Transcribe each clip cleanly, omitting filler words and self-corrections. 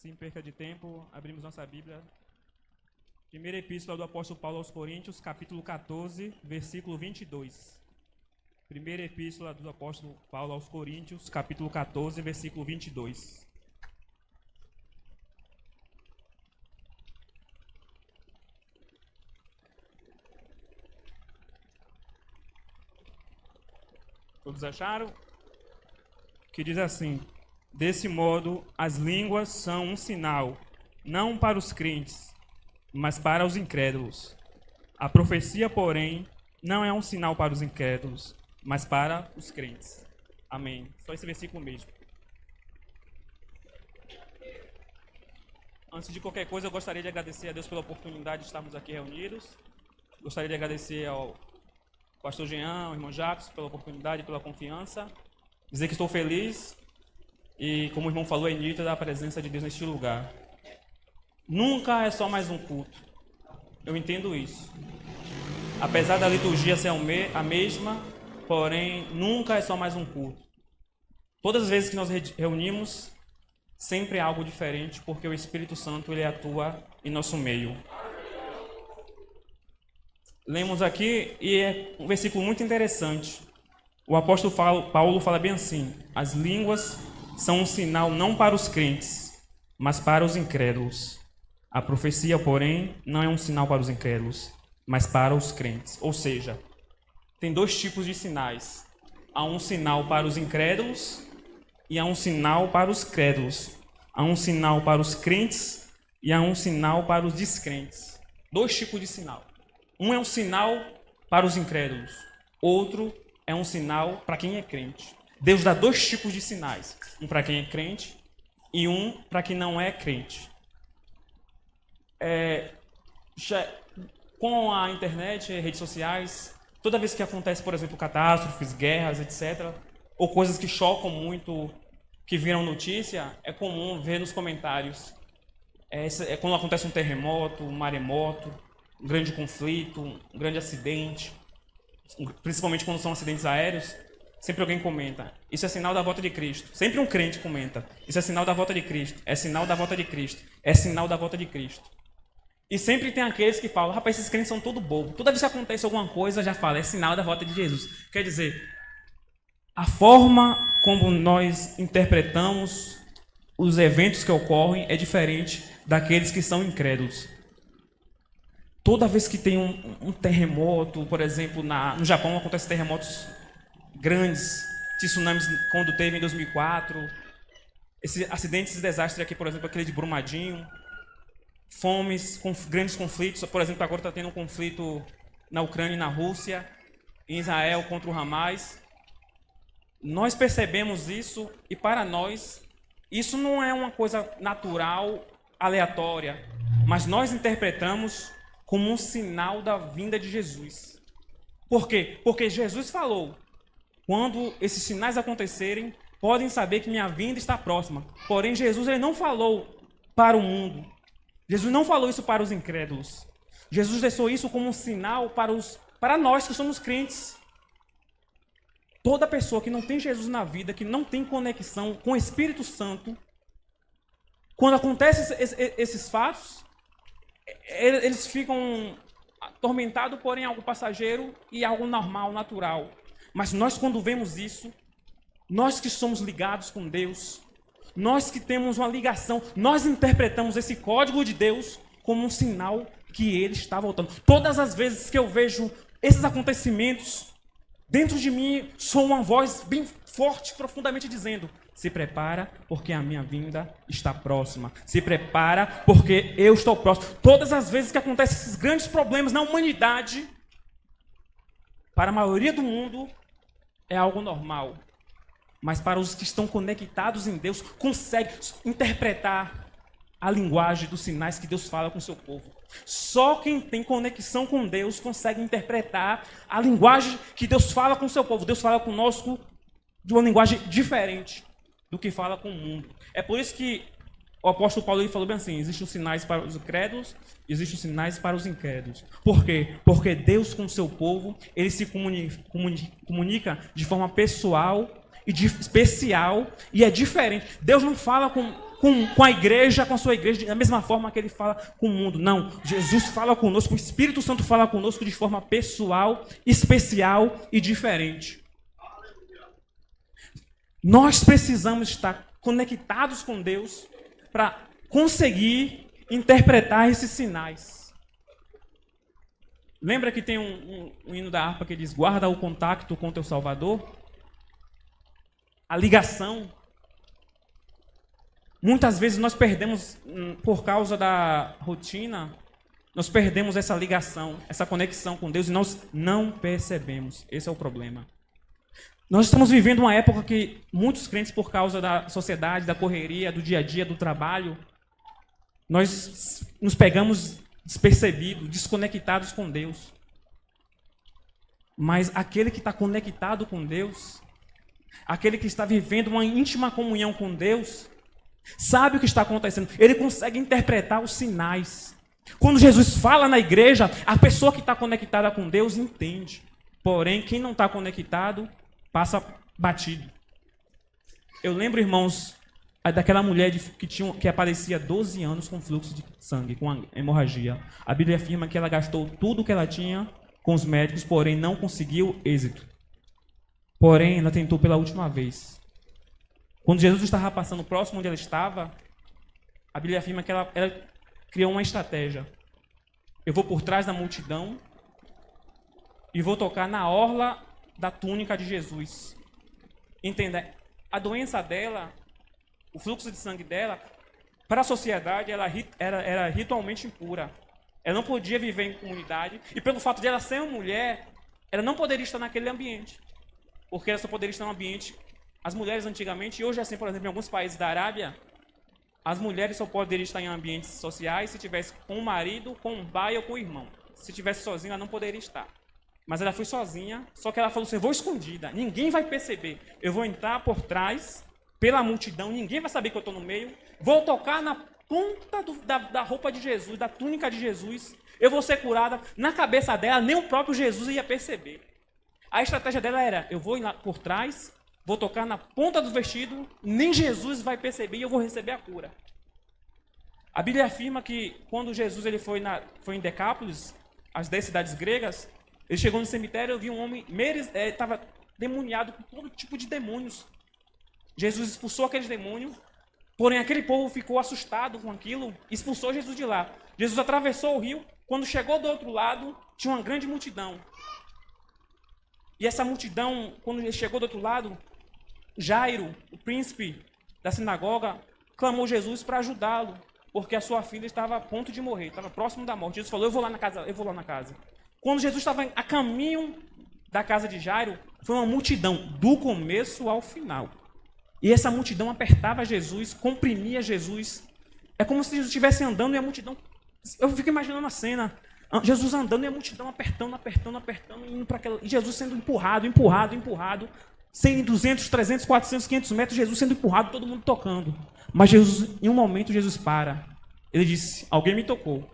Sem perca de tempo, abrimos nossa Bíblia. Primeira epístola do apóstolo Paulo aos Coríntios, capítulo 14, versículo 22. Primeira epístola do apóstolo Paulo aos Coríntios, capítulo 14, versículo 22. Todos acharam? Que diz assim: desse modo, as línguas são um sinal, não para os crentes, mas para os incrédulos. A profecia, porém, não é um sinal para os incrédulos, mas para os crentes. Amém. Só esse versículo mesmo. Antes de qualquer coisa, eu gostaria de agradecer a Deus pela oportunidade de estarmos aqui reunidos. Gostaria de agradecer ao pastor Jean, ao irmão Jacques, pela oportunidade e pela confiança. Dizer que estou feliz e, como o irmão falou, é nítida a presença de Deus neste lugar. Nunca é só mais um culto. Eu entendo isso. Apesar da liturgia ser a mesma, porém, nunca é só mais um culto. Todas as vezes que nós reunimos, sempre é algo diferente, porque o Espírito Santo ele atua em nosso meio. Lemos aqui e é um versículo muito interessante. O apóstolo Paulo fala bem assim: as línguas são um sinal não para os crentes, mas para os incrédulos. A profecia, porém, não é um sinal para os incrédulos, mas para os crentes. Ou seja, tem dois tipos de sinais. Há um sinal para os incrédulos e há um sinal para os crédulos. Há um sinal para os crentes e há um sinal para os descrentes. Dois tipos de sinal. Um é um sinal para os incrédulos. Outro é um sinal para quem é crente. Deus dá dois tipos de sinais. Um para quem é crente e um para quem não é crente. Com a internet, redes sociais, toda vez que acontece, por exemplo, catástrofes, guerras, etc., ou coisas que chocam muito, que viram notícia, é comum ver nos comentários. Quando acontece um terremoto, um maremoto, um grande conflito, um grande acidente, principalmente quando são acidentes aéreos, sempre alguém comenta: isso é sinal da volta de Cristo. Sempre um crente comenta: isso é sinal da volta de Cristo, é sinal da volta de Cristo, é sinal da volta de Cristo. E sempre tem aqueles que falam: rapaz, esses crentes são todo bobo. Toda vez que acontece alguma coisa, já fala: é sinal da volta de Jesus. Quer dizer, a forma como nós interpretamos os eventos que ocorrem é diferente daqueles que são incrédulos. Toda vez que tem um terremoto, por exemplo, no Japão acontecem terremotos grandes, tsunamis quando teve em 2004, esses acidentes e desastres aqui, por exemplo, aquele de Brumadinho, fomes, grandes conflitos, por exemplo, agora está tendo um conflito na Ucrânia e na Rússia, em Israel contra o Hamas. Nós percebemos isso e para nós, isso não é uma coisa natural, aleatória, mas nós interpretamos como um sinal da vinda de Jesus. Por quê? Porque Jesus falou: quando esses sinais acontecerem, podem saber que minha vinda está próxima. Porém, Jesus ele não falou para o mundo. Jesus não falou isso para os incrédulos. Jesus deixou isso como um sinal para nós que somos crentes. Toda pessoa que não tem Jesus na vida, que não tem conexão com o Espírito Santo, quando acontecem esses fatos, eles ficam atormentados por algo passageiro e algo normal, natural. Mas nós, quando vemos isso, nós que somos ligados com Deus, nós que temos uma ligação, nós interpretamos esse código de Deus como um sinal que Ele está voltando. Todas as vezes que eu vejo esses acontecimentos, dentro de mim soa uma voz bem forte, profundamente dizendo: se prepara, porque a minha vinda está próxima. Se prepara, porque eu estou próximo. Todas as vezes que acontecem esses grandes problemas na humanidade, para a maioria do mundo, é algo normal. Mas para os que estão conectados em Deus, conseguem interpretar a linguagem dos sinais que Deus fala com o seu povo. Só quem tem conexão com Deus consegue interpretar a linguagem que Deus fala com o seu povo. Deus fala conosco de uma linguagem diferente do que fala com o mundo. É por isso que o apóstolo Paulo falou bem assim: existem os sinais para os incrédulos, existem os sinais para os incrédulos. Por quê? Porque Deus com o seu povo, ele se comunica de forma pessoal e especial, e é diferente. Deus não fala com a igreja, com a sua igreja, da mesma forma que ele fala com o mundo. Não, Jesus fala conosco, o Espírito Santo fala conosco de forma pessoal, especial e diferente. Nós precisamos estar conectados com Deus para conseguir interpretar esses sinais. Lembra que tem um hino da harpa que diz: guarda o contato com teu Salvador? A ligação. Muitas vezes nós perdemos, por causa da rotina, nós perdemos essa ligação, essa conexão com Deus e nós não percebemos. Esse é o problema. Nós estamos vivendo uma época que muitos crentes, por causa da sociedade, da correria, do dia a dia, do trabalho, nós nos pegamos despercebidos, desconectados com Deus. Mas aquele que está conectado com Deus, aquele que está vivendo uma íntima comunhão com Deus, sabe o que está acontecendo. Ele consegue interpretar os sinais. Quando Jesus fala na igreja, a pessoa que está conectada com Deus entende. Porém, quem não está conectado, passa batido. Eu lembro, irmãos, daquela mulher que aparecia 12 anos com fluxo de sangue, com hemorragia. A Bíblia afirma que ela gastou tudo o que ela tinha com os médicos, porém não conseguiu êxito. Porém, ela tentou pela última vez. Quando Jesus estava passando próximo onde ela estava, a Bíblia afirma que ela criou uma estratégia. Eu vou por trás da multidão e vou tocar na orla da túnica de Jesus. Entenda, a doença dela, o fluxo de sangue dela, para a sociedade, ela era ritualmente impura. Ela não podia viver em comunidade. E pelo fato de ela ser uma mulher, ela não poderia estar naquele ambiente. Porque ela só poderia estar no ambiente. As mulheres antigamente, e hoje assim, por exemplo, em alguns países da Arábia, as mulheres só poderiam estar em ambientes sociais se tivesse com o marido, com o pai ou com o irmão. Se tivesse sozinha, ela não poderia estar. Mas ela foi sozinha, só que ela falou assim: vou escondida, ninguém vai perceber. Eu vou entrar por trás, pela multidão, ninguém vai saber que eu estou no meio. Vou tocar na ponta da roupa de Jesus, da túnica de Jesus. Eu vou ser curada. Na cabeça dela, nem o próprio Jesus ia perceber. A estratégia dela era: eu vou ir lá por trás, vou tocar na ponta do vestido, nem Jesus vai perceber e eu vou receber a cura. A Bíblia afirma que quando Jesus ele foi em Decápolis, as 10 cidades gregas, ele chegou no cemitério e viu um homem, estava demoniado com todo tipo de demônios. Jesus expulsou aqueles demônios, porém aquele povo ficou assustado com aquilo, expulsou Jesus de lá. Jesus atravessou o rio, quando chegou do outro lado, tinha uma grande multidão. E essa multidão, quando ele chegou do outro lado, Jairo, o príncipe da sinagoga, clamou Jesus para ajudá-lo, porque a sua filha estava a ponto de morrer, estava próximo da morte. Jesus falou: eu vou lá na casa. Quando Jesus estava a caminho da casa de Jairo, foi uma multidão, do começo ao final. E essa multidão apertava Jesus, comprimia Jesus. É como se Jesus estivesse andando e a multidão... Eu fico imaginando a cena. Jesus andando e a multidão apertando, indo para aquela... E Jesus sendo empurrado. 100, 200, 300, 400, 500 metros, Jesus sendo empurrado, todo mundo tocando. Mas Jesus, em um momento, Jesus para. Ele disse: alguém me tocou.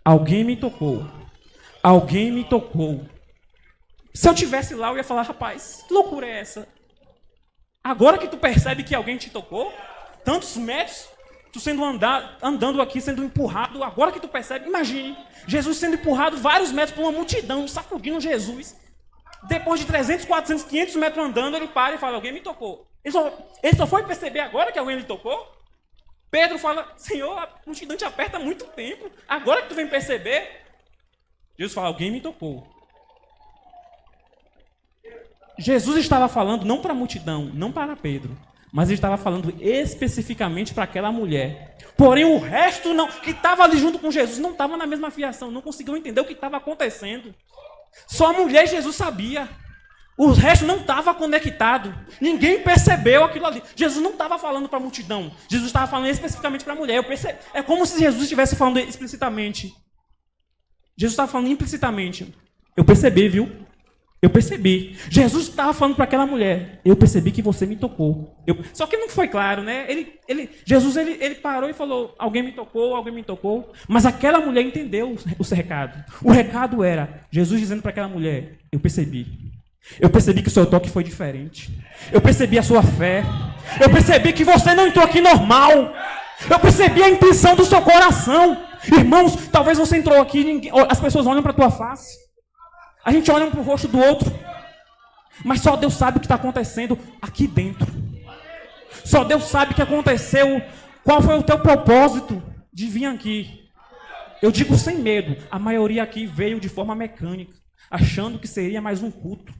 Alguém me tocou. Alguém me tocou. Se eu tivesse lá, eu ia falar: rapaz, que loucura é essa? Agora que tu percebe que alguém te tocou, tantos metros, tu sendo andando aqui, sendo empurrado, agora que tu percebe, imagine, Jesus sendo empurrado vários metros por uma multidão, sacudindo Jesus. Depois de 300, 400, 500 metros andando, ele para e fala: alguém me tocou. Ele só foi perceber agora que alguém lhe tocou? Pedro fala: Senhor, a multidão te aperta há muito tempo, agora que tu vem perceber? Jesus fala: alguém me tocou. Jesus estava falando não para a multidão, não para Pedro, mas ele estava falando especificamente para aquela mulher. Porém, o resto que estava ali junto com Jesus não estava na mesma fiação, não conseguiu entender o que estava acontecendo. Só a mulher e Jesus sabia. O resto não estava conectado. Ninguém percebeu aquilo ali. Jesus não estava falando para a multidão. Jesus estava falando especificamente para a mulher. É como se Jesus estivesse falando explicitamente. Jesus estava falando implicitamente. Eu percebi, viu? Eu percebi. Jesus estava falando para aquela mulher: eu percebi que você me tocou. Só que não foi claro, né? Jesus parou e falou: alguém me tocou. Mas aquela mulher entendeu o recado. O recado era Jesus dizendo para aquela mulher: eu percebi. Eu percebi que o seu toque foi diferente. Eu percebi a sua fé. Eu percebi que você não entrou aqui normal. Eu percebi a intenção do seu coração. Irmãos, talvez você entrou aqui e as pessoas olham para a tua face. A gente olha para o rosto do outro. Mas só Deus sabe o que está acontecendo aqui dentro. Só Deus sabe o que aconteceu. Qual foi o teu propósito de vir aqui? Eu digo sem medo. A maioria aqui veio de forma mecânica, achando que seria mais um culto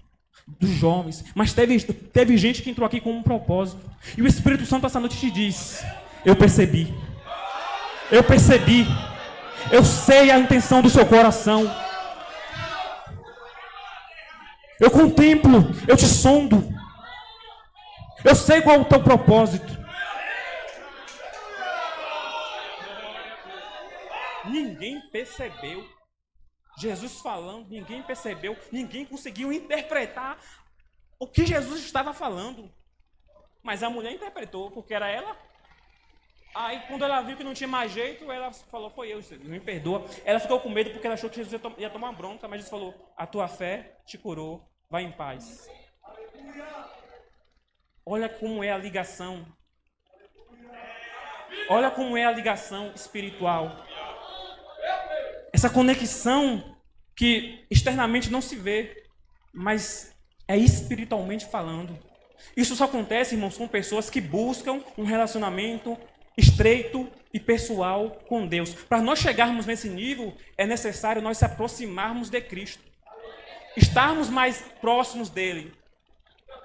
dos jovens. Mas teve gente que entrou aqui com um propósito. E o Espírito Santo essa noite te diz: eu percebi. Eu percebi. Eu sei a intenção do seu coração. Eu contemplo, eu te sondo. Eu sei qual é o teu propósito. Ninguém percebeu. Jesus falando, ninguém percebeu. Ninguém conseguiu interpretar o que Jesus estava falando. Mas a mulher interpretou, porque era ela. Aí, quando ela viu que não tinha mais jeito, ela falou: foi eu, me perdoa. Ela ficou com medo porque ela achou que Jesus ia tomar bronca, mas Jesus falou: a tua fé te curou, vai em paz. Olha como é a ligação. Olha como é a ligação espiritual. Essa conexão que externamente não se vê, mas é espiritualmente falando. Isso só acontece, irmãos, com pessoas que buscam um relacionamento estreito e pessoal com Deus. Para nós chegarmos nesse nível, é necessário nós se aproximarmos de Cristo. Estarmos mais próximos dele.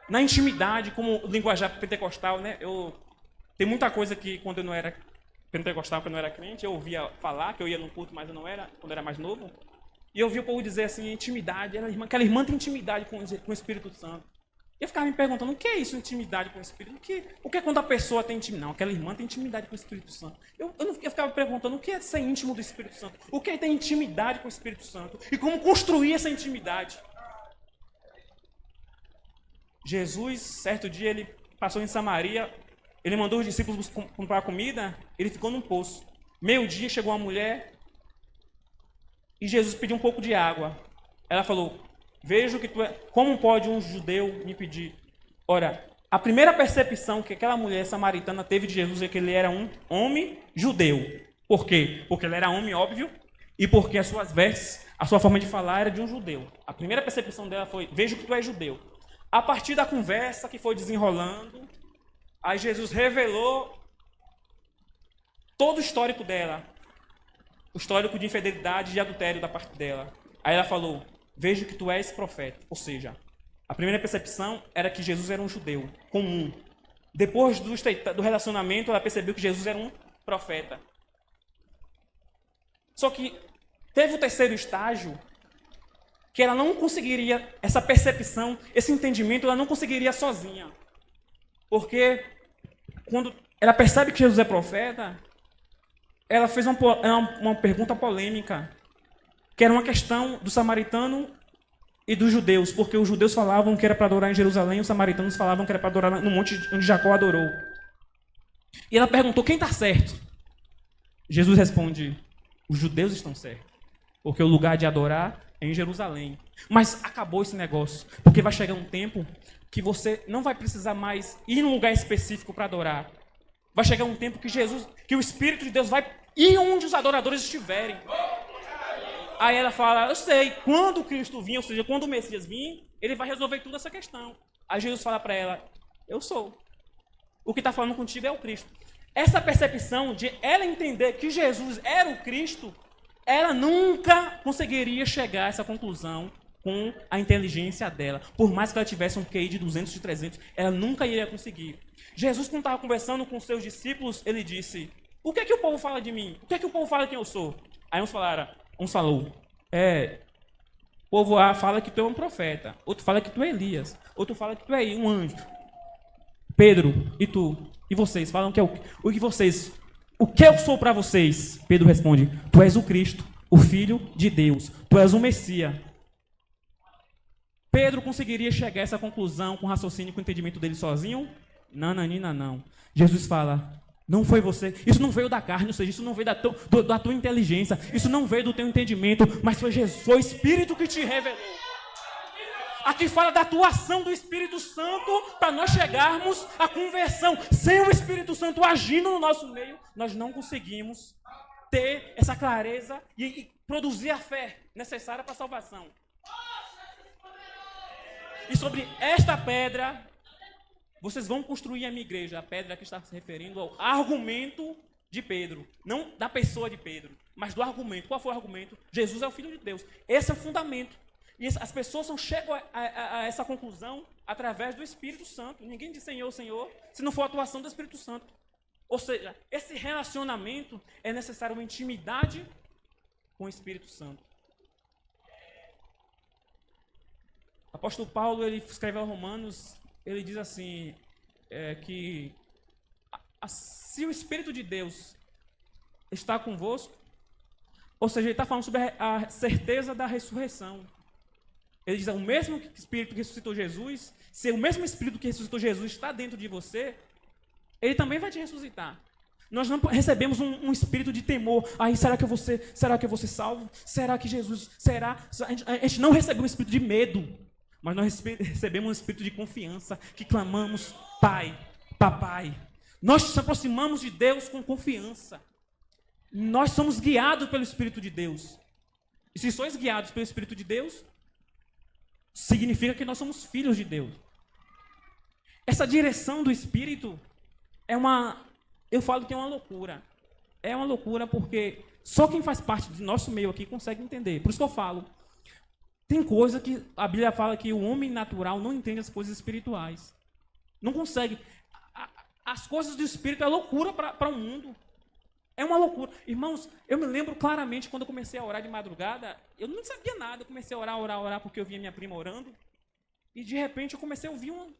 Na intimidade, como o linguajar pentecostal, né? Tem muita coisa que quando eu não era pentecostal, quando eu não era crente, eu ouvia falar, que eu ia num culto, mas eu não era, quando eu era mais novo. E eu ouvia o povo dizer assim, intimidade, aquela irmã tem intimidade com o Espírito Santo. E eu ficava me perguntando, o que é isso, intimidade com o Espírito? O que é quando a pessoa tem intimidade? Não, aquela irmã tem intimidade com o Espírito Santo. Eu ficava me perguntando, o que é ser íntimo do Espírito Santo? O que é ter intimidade com o Espírito Santo? E como construir essa intimidade? Jesus, certo dia, ele passou em Samaria, ele mandou os discípulos comprar comida, ele ficou num poço. Meio-dia chegou uma mulher e Jesus pediu um pouco de água. Ela falou: vejo que tu é... Como pode um judeu me pedir? Ora, a primeira percepção que aquela mulher samaritana teve de Jesus é que ele era um homem judeu. Por quê? Porque ele era homem, óbvio, e porque as suas vestes, a sua forma de falar era de um judeu. A primeira percepção dela foi: vejo que tu és judeu. A partir da conversa que foi desenrolando, aí Jesus revelou todo o histórico dela. O histórico de infidelidade e de adultério da parte dela. Aí ela falou: vejo que tu és profeta. Ou seja, a primeira percepção era que Jesus era um judeu comum. Depois do relacionamento, ela percebeu que Jesus era um profeta. Só que teve o terceiro estágio, que ela não conseguiria, essa percepção, esse entendimento, ela não conseguiria sozinha. Porque quando ela percebe que Jesus é profeta, ela fez uma pergunta polêmica, que era uma questão do samaritano e dos judeus, porque os judeus falavam que era para adorar em Jerusalém, os samaritanos falavam que era para adorar no monte onde Jacó adorou. E ela perguntou: quem está certo? Jesus responde: os judeus estão certos, porque o lugar de adorar é em Jerusalém. Mas acabou esse negócio, porque vai chegar um tempo que você não vai precisar mais ir num lugar específico para adorar. Vai chegar um tempo que o Espírito de Deus vai ir onde os adoradores estiverem. Aí ela fala: eu sei, quando Cristo vir, ou seja, quando o Messias vir, ele vai resolver toda essa questão. Aí Jesus fala para ela: eu sou. O que está falando contigo é o Cristo. Essa percepção de ela entender que Jesus era o Cristo, ela nunca conseguiria chegar a essa conclusão com a inteligência dela. Por mais que ela tivesse um QI de 200, de 300, ela nunca iria conseguir. Jesus, quando estava conversando com seus discípulos, ele disse: o que é que o povo fala de mim? O que é que o povo fala de quem eu sou? Aí uns falou: o povo fala que tu é um profeta, outro fala que tu é Elias, outro fala que tu é um anjo. Pedro, e tu? E vocês? Falam que é o que vocês... O que eu sou para vocês? Pedro responde: tu és o Cristo, o Filho de Deus, tu és o Messias. Pedro conseguiria chegar a essa conclusão com o raciocínio, com o entendimento dele sozinho? Nananina, não. Jesus fala: não foi você, isso não veio da carne, ou seja, isso não veio da tua inteligência, isso não veio do teu entendimento, mas foi Jesus, foi o Espírito que te revelou. Aqui fala da atuação do Espírito Santo para nós chegarmos à conversão. Sem o Espírito Santo agindo no nosso meio, nós não conseguimos ter essa clareza e produzir a fé necessária para a salvação. E sobre esta pedra, vocês vão construir a minha igreja. A pedra que está se referindo ao argumento de Pedro. Não da pessoa de Pedro, mas do argumento. Qual foi o argumento? Jesus é o Filho de Deus. Esse é o fundamento. E as pessoas não chegam a essa conclusão através do Espírito Santo. Ninguém diz Senhor, Senhor, se não for a atuação do Espírito Santo. Ou seja, esse relacionamento é necessário uma intimidade com o Espírito Santo. O apóstolo Paulo, ele escreve aos Romanos, ele diz assim, que se o Espírito de Deus está convosco, ou seja, ele está falando sobre a certeza da ressurreição. Ele diz, o mesmo Espírito que ressuscitou Jesus, se o mesmo Espírito que ressuscitou Jesus está dentro de você, ele também vai te ressuscitar. Nós não recebemos um espírito de temor. Aí, será que eu vou ser salvo? Será que Jesus, será? A gente não recebeu um espírito de medo, mas nós recebemos um espírito de confiança, que clamamos, Pai, Papai. Nós nos aproximamos de Deus com confiança. Nós somos guiados pelo Espírito de Deus. E se sois guiados pelo Espírito de Deus, significa que nós somos filhos de Deus. Essa direção do Espírito eu falo que é uma loucura. É uma loucura porque só quem faz parte do nosso meio aqui consegue entender. Por isso que eu falo, tem coisa que a Bíblia fala que o homem natural não entende as coisas espirituais. Não consegue. As coisas do Espírito é loucura para o mundo. É uma loucura. Irmãos, eu me lembro claramente quando eu comecei a orar de madrugada, eu não sabia nada. Eu comecei a orar porque eu via minha prima orando. E de repente eu comecei a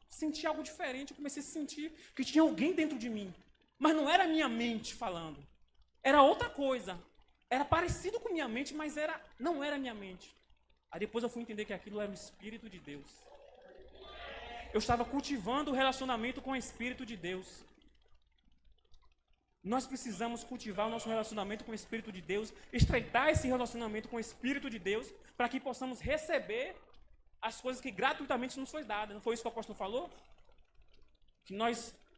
sentir algo diferente. Eu comecei a sentir que tinha alguém dentro de mim. Mas não era a minha mente falando. Era outra coisa. Era parecido com minha mente, mas não era a minha mente. Aí depois eu fui entender que aquilo era o Espírito de Deus. Eu estava cultivando o relacionamento com o Espírito de Deus. Nós precisamos cultivar o nosso relacionamento com o Espírito de Deus, estreitar esse relacionamento com o Espírito de Deus, para que possamos receber as coisas que gratuitamente nos foi dada. Não foi isso que o apóstolo falou? Que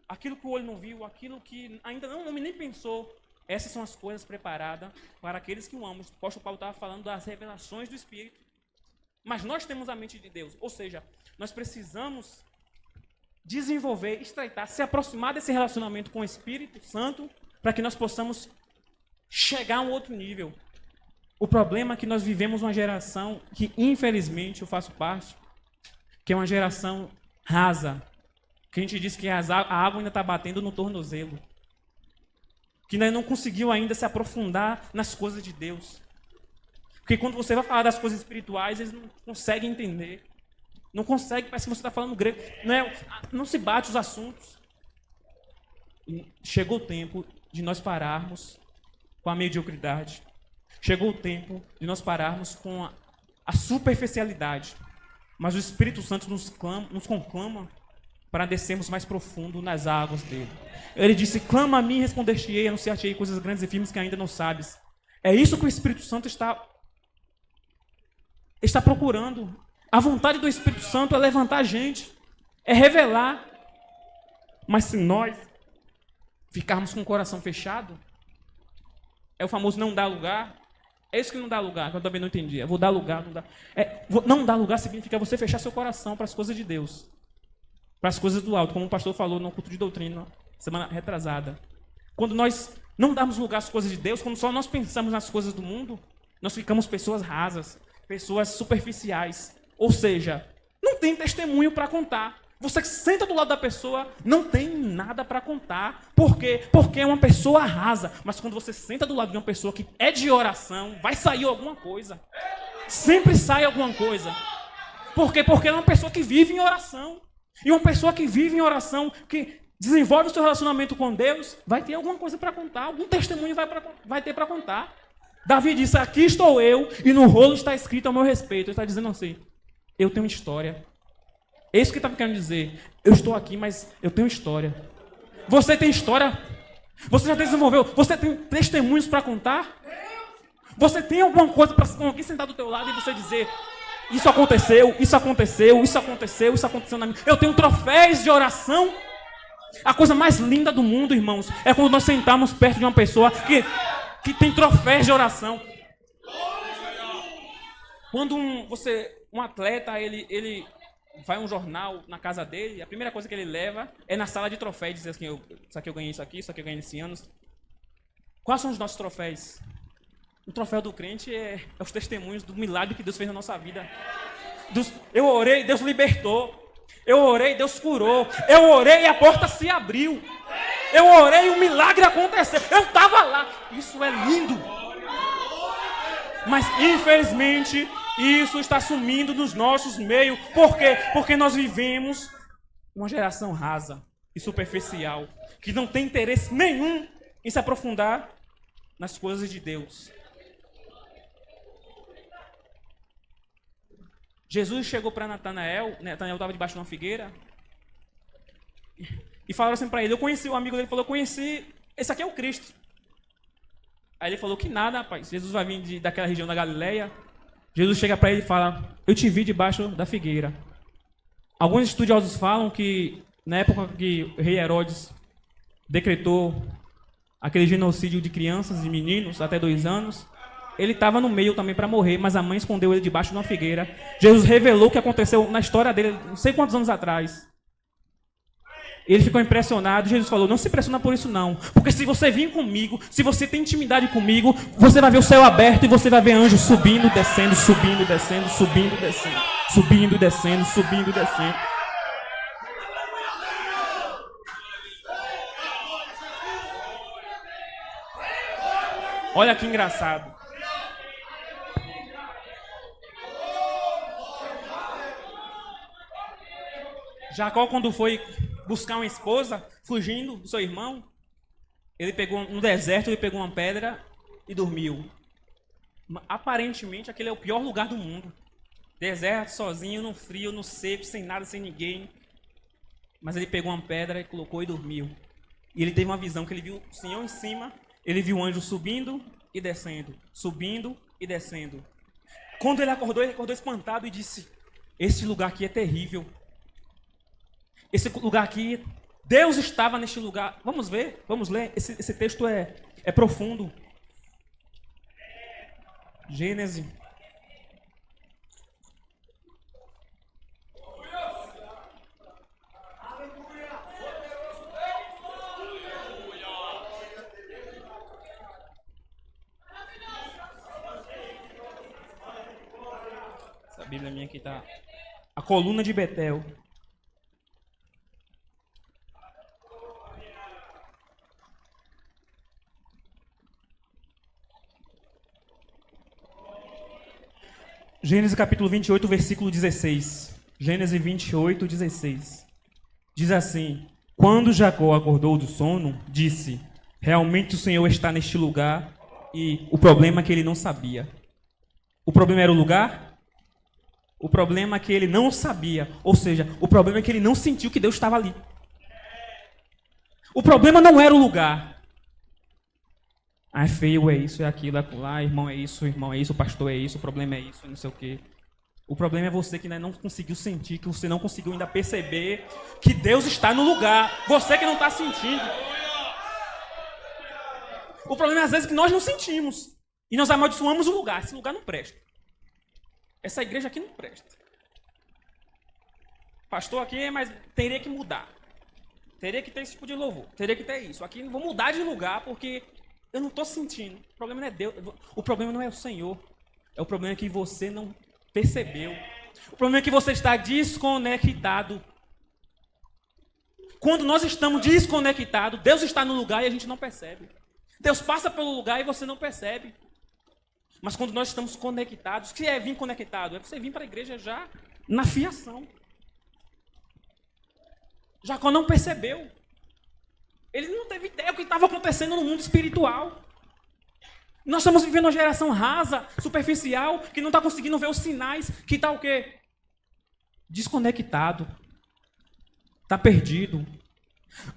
aquilo que o olho não viu, aquilo que ainda não nem pensou, essas são as coisas preparadas para aqueles que o amam. O apóstolo Paulo estava falando das revelações do Espírito. Mas nós temos a mente de Deus, ou seja, nós precisamos desenvolver, estreitar, se aproximar desse relacionamento com o Espírito Santo, para que nós possamos chegar a um outro nível. O problema é que nós vivemos uma geração que, infelizmente, eu faço parte, que é uma geração rasa, que a gente diz que a água ainda está batendo no tornozelo, que ainda não conseguiu ainda se aprofundar nas coisas de Deus. Porque quando você vai falar das coisas espirituais, eles não conseguem entender. Não conseguem, parece que você está falando grego. Não se bate os assuntos. E chegou o tempo de nós pararmos com a mediocridade. Chegou o tempo de nós pararmos com a superficialidade. Mas o Espírito Santo nos conclama para descermos mais profundo nas águas dele. Ele disse, clama a mim e responder-te-ei, anunciar-te-ei coisas grandes e firmes que ainda não sabes. É isso que o Espírito Santo está procurando. A vontade do Espírito Santo é levantar a gente, é revelar. Mas se nós ficarmos com o coração fechado, é o famoso não dar lugar. É isso que não dá lugar, que eu também não entendi. Eu vou dar lugar, não dá. Não dar lugar significa você fechar seu coração para as coisas de Deus, para as coisas do alto, como o pastor falou no culto de doutrina, semana retrasada. Quando nós não damos lugar às coisas de Deus, quando só nós pensamos nas coisas do mundo, nós ficamos pessoas rasas, pessoas superficiais. Ou seja, não tem testemunho para contar. Você que senta do lado da pessoa, não tem nada para contar. Por quê? Porque é uma pessoa rasa. Mas quando você senta do lado de uma pessoa que é de oração, vai sair alguma coisa. Sempre sai alguma coisa. Por quê? Porque é uma pessoa que vive em oração. E uma pessoa que vive em oração, que desenvolve o seu relacionamento com Deus, vai ter alguma coisa para contar. Algum testemunho vai ter para contar. Davi disse, aqui estou eu, e no rolo está escrito ao meu respeito. Ele está dizendo assim, eu tenho história. É isso que ele está querendo dizer. Eu estou aqui, mas eu tenho história. Você tem história? Você já desenvolveu? Você tem testemunhos para contar? Você tem alguma coisa para alguém sentar do teu lado e você dizer, Isso aconteceu, isso aconteceu, isso aconteceu, isso aconteceu na minha... Eu tenho troféus de oração. A coisa mais linda do mundo, irmãos, é quando nós sentamos perto de uma pessoa que tem troféus de oração. Quando um atleta, ele vai a um jornal na casa dele, a primeira coisa que ele leva é na sala de troféus, dizer assim, isso aqui eu ganhei isso aqui eu ganhei esse ano. Quais são os nossos troféus? O troféu do crente é os testemunhos do milagre que Deus fez na nossa vida. Eu orei, Deus libertou. Eu orei, Deus curou. Eu orei e a porta se abriu. Eu orei e o milagre aconteceu. Eu estava lá. Isso é lindo. Mas, infelizmente, isso está sumindo dos nossos meios. Por quê? Porque nós vivemos uma geração rasa e superficial, que não tem interesse nenhum em se aprofundar nas coisas de Deus. Jesus chegou para Natanael estava debaixo de uma figueira, e falaram assim para ele, eu conheci o amigo dele, falou, eu conheci, esse aqui é o Cristo. Aí ele falou, que nada, rapaz, Jesus vai vir daquela região da Galileia. Jesus chega para ele e fala, eu te vi debaixo da figueira. Alguns estudiosos falam que, na época que o rei Herodes decretou aquele genocídio de crianças e meninos até 2 anos, ele estava no meio também para morrer, mas a mãe escondeu ele debaixo de uma figueira. Jesus revelou o que aconteceu na história dele, não sei quantos anos atrás. Ele ficou impressionado. Jesus falou, não se impressiona por isso não, porque se você vir comigo, se você tem intimidade comigo, você vai ver o céu aberto e você vai ver anjos subindo, descendo, subindo, descendo, subindo, descendo, subindo, descendo, subindo, descendo. Olha que engraçado. Jacó, quando foi buscar uma esposa, fugindo do seu irmão, ele pegou no deserto, ele pegou uma pedra e dormiu. Aparentemente, aquele é o pior lugar do mundo. Deserto, sozinho, no frio, no seco, sem nada, sem ninguém. Mas ele pegou uma pedra e colocou e dormiu. E ele teve uma visão que ele viu o Senhor em cima, ele viu o anjo subindo e descendo, subindo e descendo. Quando ele acordou espantado e disse, esse lugar aqui é terrível. Esse lugar aqui, Deus estava neste lugar. Vamos ver, vamos ler. Esse texto é profundo. Gênesis. Essa Bíblia minha aqui está. A coluna de Betel. Gênesis capítulo 28, versículo 16. Gênesis 28, 16. Diz assim, quando Jacó acordou do sono, disse, realmente o Senhor está neste lugar, e o problema é que ele não sabia. O problema era o lugar? O problema é que ele não sabia, ou seja, o problema é que ele não sentiu que Deus estava ali. O problema não era o lugar. Ah, é feio, é isso, é aquilo, é lá, irmão, é isso, o pastor é isso, o problema é isso, não sei o quê. O problema é você que ainda não conseguiu sentir, que você não conseguiu ainda perceber que Deus está no lugar. Você que não está sentindo. O problema é às vezes que nós não sentimos. E nós amaldiçoamos o lugar. Esse lugar não presta. Essa igreja aqui não presta. Pastor aqui, mas teria que mudar. Teria que ter esse tipo de louvor. Teria que ter isso. Aqui vou mudar de lugar porque... eu não estou sentindo. O problema não é Deus. O problema não é o Senhor. O problema é que você não percebeu. O problema é que você está desconectado. Quando nós estamos desconectados, Deus está no lugar e a gente não percebe. Deus passa pelo lugar e você não percebe. Mas quando nós estamos conectados, o que é vir conectado? É você vir para a igreja já na fiação. Jacó não percebeu. Ele não teve ideia do que estava acontecendo no mundo espiritual. Nós estamos vivendo uma geração rasa, superficial, que não está conseguindo ver os sinais, que está o quê? Desconectado. Está perdido.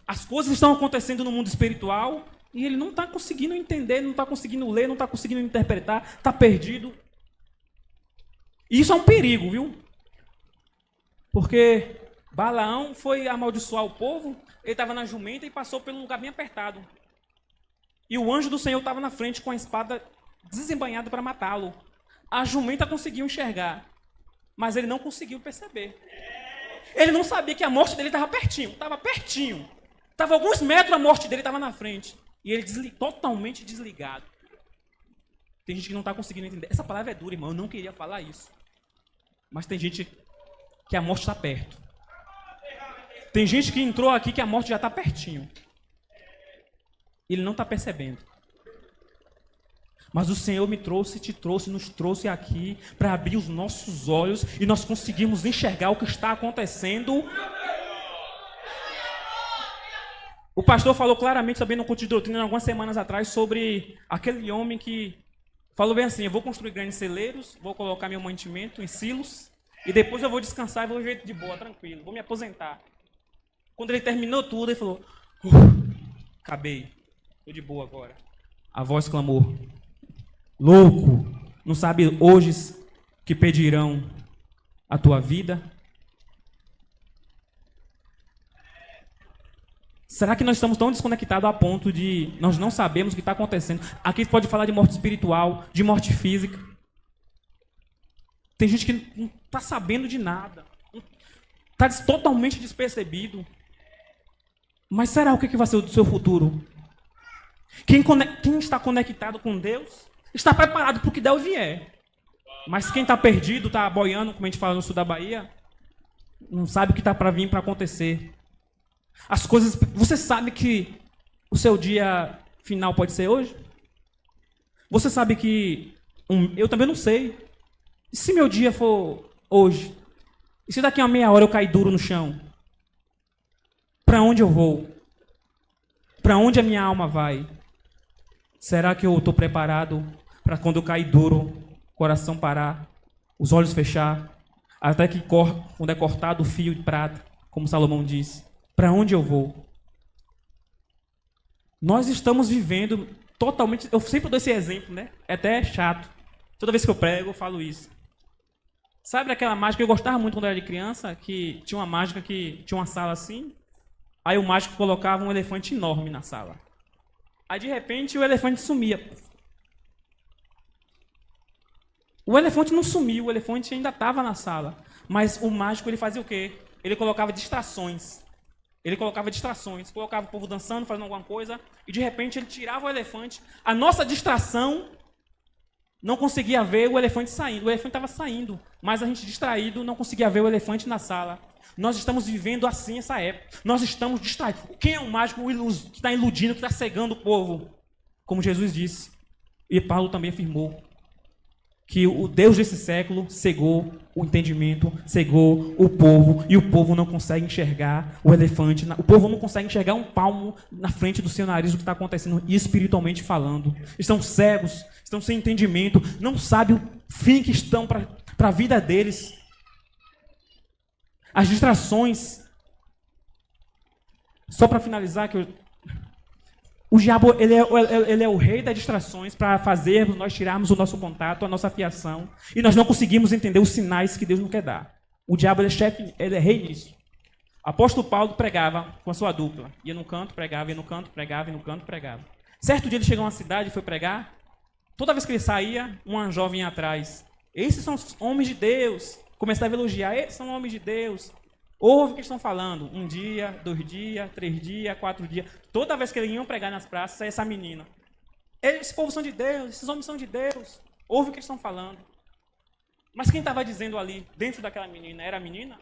As coisas estão acontecendo no mundo espiritual e ele não está conseguindo entender, não está conseguindo ler, não está conseguindo interpretar, está perdido. E isso é um perigo, viu? Porque Balaão foi amaldiçoar o povo, ele estava na jumenta e passou por um lugar bem apertado. E o anjo do Senhor estava na frente com a espada desembainhada para matá-lo. A jumenta conseguiu enxergar, mas ele não conseguiu perceber. Ele não sabia que a morte dele estava pertinho. Estava pertinho. Estava alguns metros, a morte dele estava na frente. E ele totalmente desligado. Tem gente que não está conseguindo entender. Essa palavra é dura, irmão. Eu não queria falar isso. Mas tem gente que a morte está perto. Tem gente que entrou aqui que a morte já está pertinho. Ele não está percebendo. Mas o Senhor me trouxe, te trouxe, nos trouxe aqui para abrir os nossos olhos e nós conseguimos enxergar o que está acontecendo. O pastor falou claramente também no culto de doutrina algumas semanas atrás sobre aquele homem que falou bem assim: eu vou construir grandes celeiros, vou colocar meu mantimento em silos e depois eu vou descansar e vou viver de boa, tranquilo, vou me aposentar. Quando ele terminou tudo, ele falou: acabei, estou de boa agora. A voz clamou: louco, não sabe hoje que pedirão a tua vida? Será que nós estamos tão desconectados a ponto de nós não sabemos o que está acontecendo? Aqui pode falar de morte espiritual, de morte física. Tem gente que não está sabendo de nada. Está totalmente despercebido. Mas será o que vai ser do seu futuro? Quem está conectado com Deus está preparado para o que Deus vier. Mas quem está perdido, está boiando, como a gente fala no sul da Bahia, não sabe o que está para vir, para acontecer. As coisas. Você sabe que o seu dia final pode ser hoje? Você sabe que eu também não sei. E se meu dia for hoje? E se daqui a meia hora eu cair duro no chão? Para onde eu vou? Para onde a minha alma vai? Será que eu estou preparado para quando eu cair duro, o coração parar, os olhos fechar, até que quando é cortado o fio de prata, como Salomão disse? Para onde eu vou? Nós estamos vivendo totalmente... Eu sempre dou esse exemplo, né? É até chato. Toda vez que eu prego, eu falo isso. Sabe aquela mágica? Eu gostava muito quando eu era de criança, que tinha uma mágica que tinha uma sala assim, aí o mágico colocava um elefante enorme na sala. Aí, de repente, o elefante sumia. O elefante não sumiu, o elefante ainda estava na sala. Mas o mágico, ele fazia o quê? Ele colocava distrações. Colocava o povo dançando, fazendo alguma coisa, e de repente ele tirava o elefante. A nossa distração não conseguia ver o elefante saindo. O elefante estava saindo, mas a gente distraído não conseguia ver o elefante na sala. Nós estamos vivendo assim essa época. Nós estamos distraídos. Quem é o mágico que está iludindo, que está cegando o povo? Como Jesus disse, e Paulo também afirmou, que o Deus desse século cegou o entendimento, cegou o povo, e o povo não consegue enxergar o elefante, o povo não consegue enxergar um palmo na frente do seu nariz o que está acontecendo, espiritualmente falando. Estão cegos, estão sem entendimento, não sabem o fim que estão para a vida deles. As distrações. Só para finalizar, o diabo ele é o rei das distrações para fazermos nós tirarmos o nosso contato, a nossa fiação, e nós não conseguimos entender os sinais que Deus não quer dar. O diabo ele é chefe, ele é rei nisso. O apóstolo Paulo pregava com a sua dupla. Ia no canto, pregava, ia no canto, pregava, ia no canto, pregava. Certo dia ele chegou a uma cidade e foi pregar. Toda vez que ele saía, uma jovem ia atrás. Esses são os homens de Deus. Começava a elogiar, esses são homens de Deus. Ouve o que estão falando. 1 dia, 2 dias, 3 dias, 4 dias. Toda vez que eles iam pregar nas praças, saía essa menina. Esse povo são de Deus, esses homens são de Deus. Ouve o que estão falando. Mas quem estava dizendo ali, dentro daquela menina, era a menina?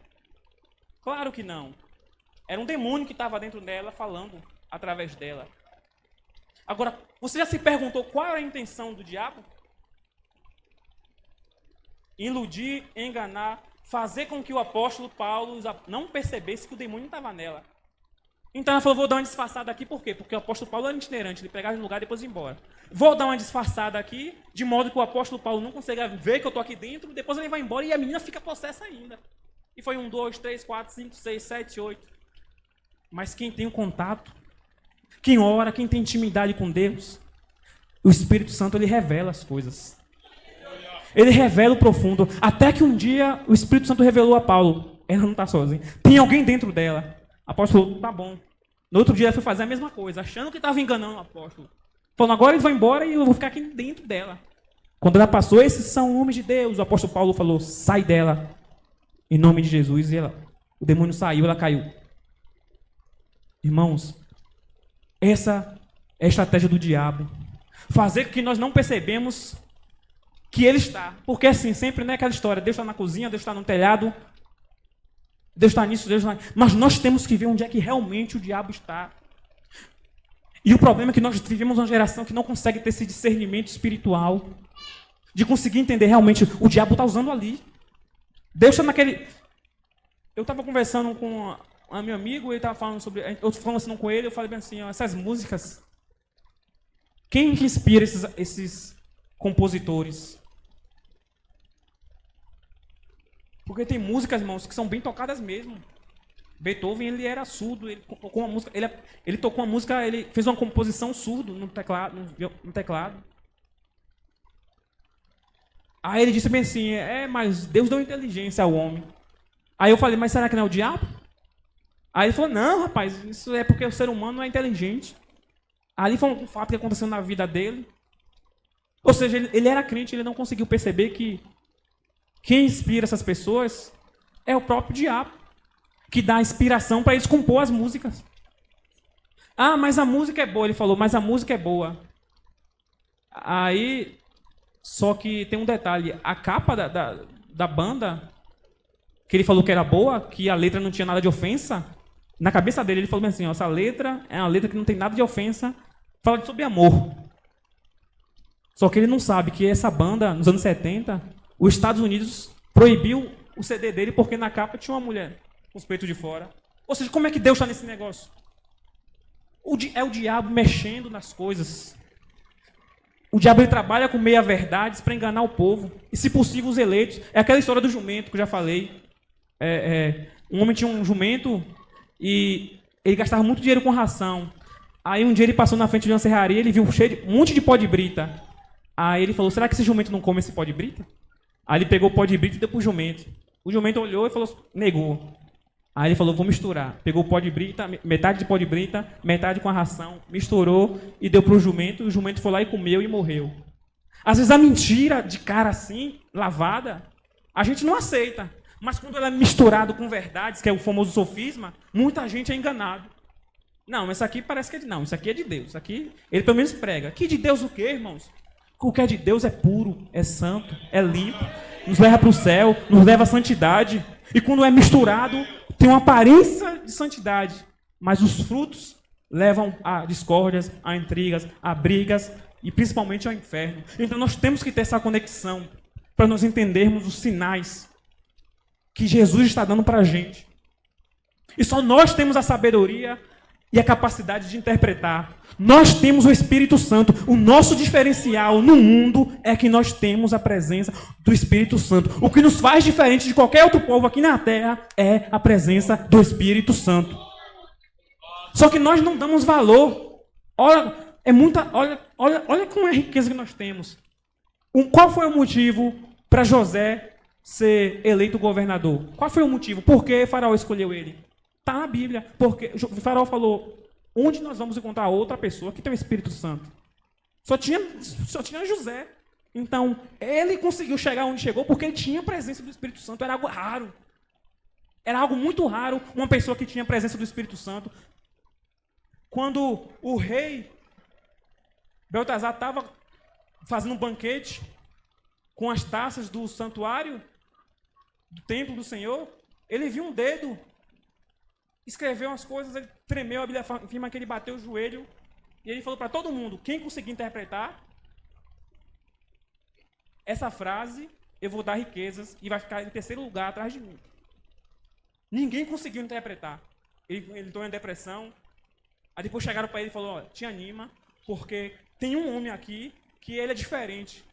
Claro que não. Era um demônio que estava dentro dela, falando através dela. Agora, você já se perguntou qual era a intenção do diabo? Iludir, enganar, fazer com que o apóstolo Paulo não percebesse que o demônio estava nela. Então ela falou, vou dar uma disfarçada aqui, por quê? Porque o apóstolo Paulo era itinerante, ele pegava no lugar e depois ia embora. Vou dar uma disfarçada aqui, de modo que o apóstolo Paulo não consiga ver que eu estou aqui dentro, depois ele vai embora e a menina fica possessa ainda. E foi 1, 2, 3, 4, 5, 6, 7, 8. Mas quem tem o contato, quem ora, quem tem intimidade com Deus, o Espírito Santo ele revela as coisas. Ele revela o profundo. Até que um dia o Espírito Santo revelou a Paulo. Ela não está sozinha. Tem alguém dentro dela. O apóstolo falou, tá bom. No outro dia ela foi fazer a mesma coisa, achando que estava enganando o apóstolo. Falando, agora eles vão embora e eu vou ficar aqui dentro dela. Quando ela passou, esses são homens de Deus. O apóstolo Paulo falou, sai dela. Em nome de Jesus. E o demônio saiu, ela caiu. Irmãos, essa é a estratégia do diabo. Fazer com que nós não percebemos que ele está. Porque assim, sempre não é aquela história, Deus está na cozinha, Deus está no telhado, Deus está nisso, Deus está... Mas nós temos que ver onde é que realmente o diabo está. E o problema é que nós vivemos uma geração que não consegue ter esse discernimento espiritual, de conseguir entender realmente, o diabo está usando ali. Deus está naquele... Eu estava conversando com meu amigo, ele estava falando sobre... Eu falando assim com ele, eu falei bem assim, ó, essas músicas... Quem que inspira esses compositores? Porque tem músicas, irmãos, que são bem tocadas mesmo. Beethoven, ele era surdo, ele tocou uma música, ele tocou uma música, ele fez uma composição surdo no teclado. Aí ele disse bem assim, mas Deus deu inteligência ao homem. Aí eu falei, mas será que não é o diabo? Aí ele falou, não, rapaz, isso é porque o ser humano não é inteligente. Ali foi um fato que aconteceu na vida dele. Ou seja, ele era crente, ele não conseguiu perceber que quem inspira essas pessoas é o próprio diabo, que dá inspiração para eles compor as músicas. Ah, mas a música é boa. Ele falou, mas a música é boa. Aí, só que tem um detalhe. A capa da banda, que ele falou que era boa, que a letra não tinha nada de ofensa, na cabeça dele ele falou assim, ó, essa letra é uma letra que não tem nada de ofensa, fala sobre amor. Só que ele não sabe que essa banda, nos anos 70, os Estados Unidos proibiu o CD dele porque na capa tinha uma mulher com os peitos de fora. Ou seja, como é que Deus está nesse negócio? É o diabo mexendo nas coisas. O diabo ele trabalha com meia-verdades para enganar o povo. E, se possível, os eleitos. É aquela história do jumento que eu já falei. Um homem tinha um jumento e ele gastava muito dinheiro com ração. Aí um dia ele passou na frente de uma serraria e ele viu um monte de pó de brita. Aí ele falou, será que esse jumento não come esse pó de brita? Aí ele pegou o pó de brita e deu pro jumento. O jumento olhou e falou, negou. Aí ele falou, vou misturar. Pegou o pó de brita, metade de pó de brita, metade com a ração, misturou e deu pro jumento. O jumento foi lá e comeu e morreu. Às vezes a mentira de cara assim, lavada, a gente não aceita. Mas quando ela é misturada com verdades, que é o famoso sofisma, muita gente é enganado. Não, isso aqui parece que não, isso aqui é de Deus. Isso aqui, ele pelo menos prega. Que de Deus o quê, irmãos? O que é de Deus é puro, é santo, é limpo, nos leva para o céu, nos leva à santidade. E quando é misturado, tem uma aparência de santidade, mas os frutos levam a discórdias, a intrigas, a brigas e principalmente ao inferno. Então nós temos que ter essa conexão para nós entendermos os sinais que Jesus está dando para a gente. E só nós temos a sabedoria e a capacidade de interpretar. Nós temos o Espírito Santo. O nosso diferencial no mundo é que nós temos a presença do Espírito Santo. O que nos faz diferente de qualquer outro povo aqui na Terra é a presença do Espírito Santo. Só que nós não damos valor. Olha como é a riqueza que nós temos. Qual foi o motivo para José ser eleito governador? Qual foi o motivo? Por que Faraó escolheu ele? Está na Bíblia, porque o Faraó falou, onde nós vamos encontrar outra pessoa que tem o Espírito Santo? Só tinha José. Então, ele conseguiu chegar onde chegou porque ele tinha a presença do Espírito Santo. Era algo raro. Era algo muito raro uma pessoa que tinha a presença do Espírito Santo. Quando o rei Beltesazar estava fazendo um banquete com as taças do santuário, do templo do Senhor, ele viu um dedo, escreveu umas coisas, ele tremeu, a Bíblia afirma que ele bateu o joelho, e ele falou para todo mundo, quem conseguir interpretar essa frase, eu vou dar riquezas e vai ficar em terceiro lugar atrás de mim. Ninguém conseguiu interpretar. Ele entrou em depressão. Aí depois chegaram para ele e falaram, te anima, porque tem um homem aqui que ele é diferente.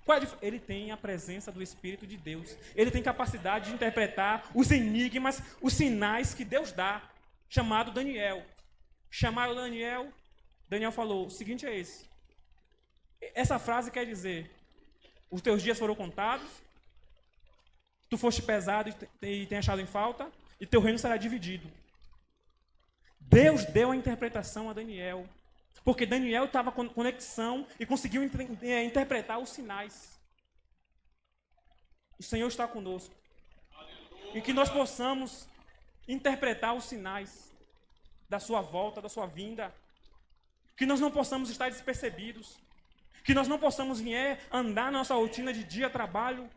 Ele tem a presença do Espírito de Deus. Ele tem capacidade de interpretar os enigmas, os sinais que Deus dá. Chamado Daniel. Chamaram Daniel. Daniel falou, o seguinte é esse. Essa frase quer dizer, os teus dias foram contados, tu foste pesado e tem achado em falta, e teu reino será dividido. Deus deu a interpretação a Daniel, porque Daniel estava com conexão e conseguiu interpretar os sinais. O Senhor está conosco. E que nós possamos interpretar os sinais da sua volta, da sua vinda. Que nós não possamos estar despercebidos. Que nós não possamos vir andar na nossa rotina de dia, trabalho,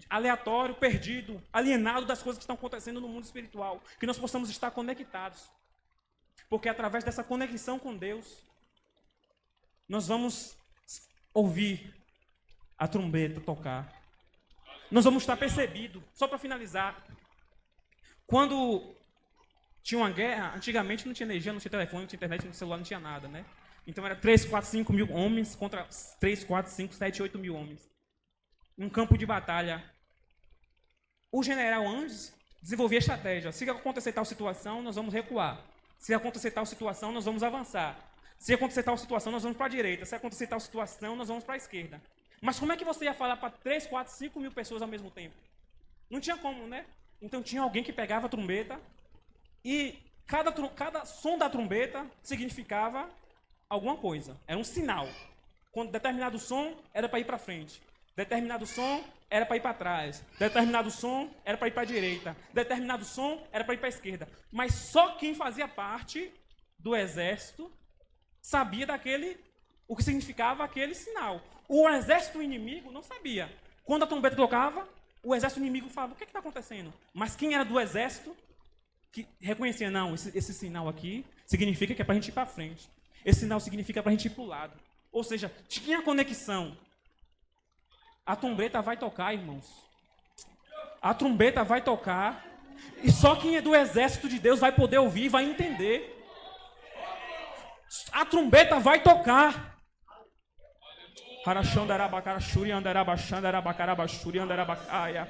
aleatório, perdido, alienado das coisas que estão acontecendo no mundo espiritual. Que nós possamos estar conectados. Porque através dessa conexão com Deus, nós vamos ouvir a trombeta tocar. Nós vamos estar percebidos. Só para finalizar. Quando tinha uma guerra, antigamente não tinha energia, não tinha telefone, não tinha internet, não tinha celular, não tinha nada, né? Então era 3, 4, 5 mil homens contra 3, 4, 5, 7, 8 mil homens. Um campo de batalha. O general Anjos desenvolvia estratégia. Se acontecer tal situação, nós vamos recuar. Se acontecer tal situação, nós vamos avançar. Se acontecer tal situação, nós vamos para a direita. Se acontecer tal situação, nós vamos para a esquerda. Mas como é que você ia falar para 3, 4, 5 mil pessoas ao mesmo tempo? Não tinha como, né? Então tinha alguém que pegava a trombeta e cada som da trombeta significava alguma coisa. Era um sinal. Quando determinado som era para ir para frente. Determinado som era para ir para trás. Determinado som era para ir para a direita. Determinado som era para ir para a esquerda. Mas só quem fazia parte do exército sabia o que significava aquele sinal. O exército inimigo não sabia. Quando a trombeta tocava, o exército inimigo falava, o que está acontecendo? Mas quem era do exército, que reconhecia, não, esse sinal aqui significa que é para a gente ir para frente. Esse sinal significa para a gente ir para o lado. Ou seja, tinha conexão. A trombeta vai tocar, irmãos. A trombeta vai tocar. E só quem é do exército de Deus vai poder ouvir e vai entender. A trombeta vai tocar. Harashandarabakashuri andarabashandarabakarabaxuri andarabakaia.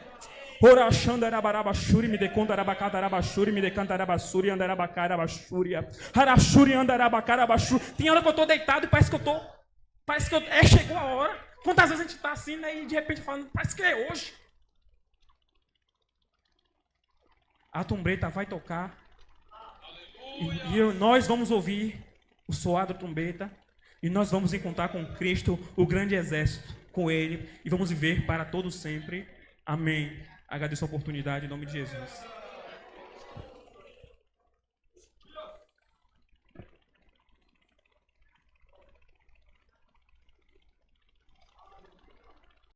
Orashandarabarabaxuri me decondarabacadarabaxuri me decantarabaxuri andarabacarabaxuria. Harashuri andarabacarabaxuri. Tem hora que eu tô deitado e parece que chegou a hora. Quantas vezes a gente tá assim, né, e de repente falando, parece que é hoje. A trombeta vai tocar. E nós vamos ouvir o soar da trombeta. E nós vamos encontrar com Cristo o grande exército, com Ele. E vamos viver para todo sempre. Amém. Agradeço a oportunidade em nome de Jesus.